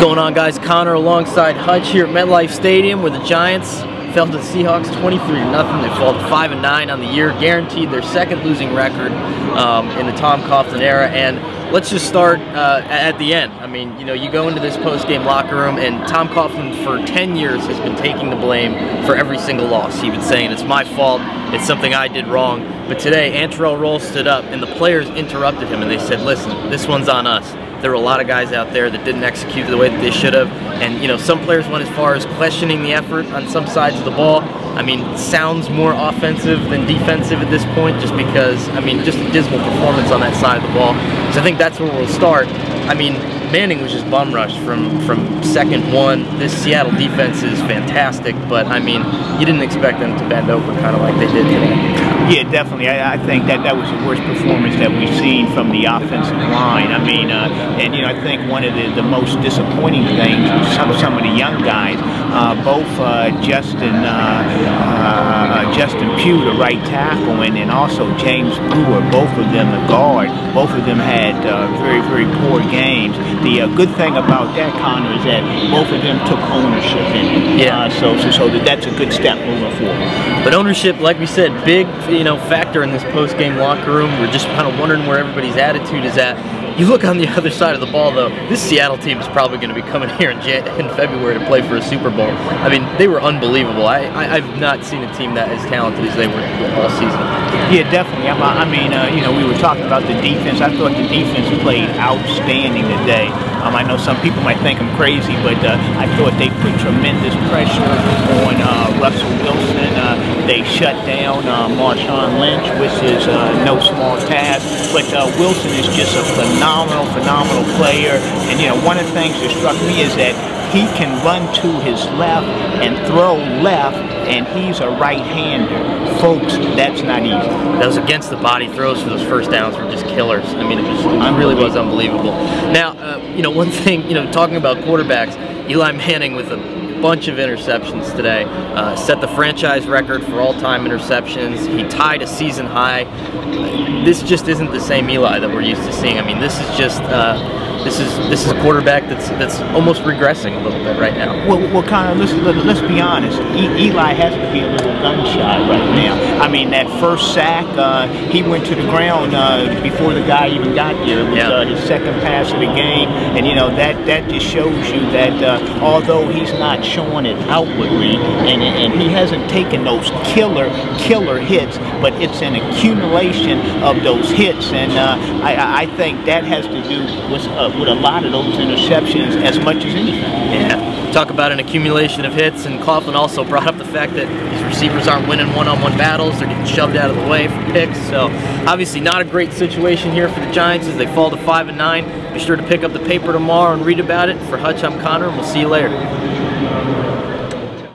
Going on, guys? Conor alongside Hutch here at MetLife Stadium, where the Giants fell to the Seahawks 23-0. They fall to 5-9 on the year, guaranteed their second losing record in the Tom Coughlin era. And let's just start at the end. I mean, you know, you go into this post-game locker room, and Tom Coughlin for 10 years has been taking the blame for every single loss. He's been saying, it's my fault, it's something I did wrong. But today, Antrell Roll stood up, and the players interrupted him, and they said, listen, this one's on us. There were a lot of guys out there that didn't execute the way that they should have, and you know, some players went as far as questioning the effort on some sides of the ball. I mean, it sounds more offensive than defensive at this point, just because, I mean, just a dismal performance on that side of the ball. So I think that's where we'll start. I mean, Manning was just bum rushed from second one. This Seattle defense is fantastic, but I mean, you didn't expect them to bend over kind of like they did today. Yeah, definitely. I think that was the worst performance that we've seen from the offensive line. I mean, and you know, I think one of the most disappointing things was some of the young guys, both Justin Pugh, the right tackle, and also James Brewer, both of them the guard. Both of them had very, very poor games. The good thing about that, Conor, is that both of them took ownership in it. Yeah. So that's a good step moving forward. But ownership, like we said, big, you know, factor in this post-game locker room. We're just kind of wondering where everybody's attitude is at. You look on the other side of the ball, though, this Seattle team is probably going to be coming here in February to play for a Super Bowl. I mean, they were unbelievable. I've not seen a team that as talented as they were all season. Yeah, definitely. I mean, you know, we were talking about the defense. I thought the defense played outstanding today. I know some people might think I'm crazy, but I thought they put tremendous pressure on Russell Wilson. They shut down Marshawn Lynch, which is no small task. But Wilson is just a phenomenal player. And you know, one of the things that struck me is that he can run to his left and throw left, and he's a right-hander. Folks, that's not easy. Those against the body throws for those first downs were just killers. I mean, it really was unbelievable. Now, you know, one thing, you know, talking about quarterbacks, Eli Manning with a bunch of interceptions today, set the franchise record for all-time interceptions. He tied a season high. This just isn't the same Eli that we're used to seeing. I mean, this is just this is a quarterback that's almost regressing a little bit right now. Well, Conor, let's be honest. Eli has to be a little gun-shy right now. I mean, that first sack, he went to the ground before the guy even got there. It was his second pass of the game, and you know, that just shows you that although he's not showing it outwardly, and he hasn't taken those killer hits, but it's an accumulation of those hits, and I think that has to do with a lot of those interceptions as much as anything. Yeah, talk about an accumulation of hits, and Coughlin also brought up the fact that these receivers aren't winning one-on-one battles. They're getting shoved out of the way for picks, so obviously not a great situation here for the Giants as they fall to 5-9. Be sure to pick up the paper tomorrow and read about it. For Hutch, I'm Conor, and we'll see you later.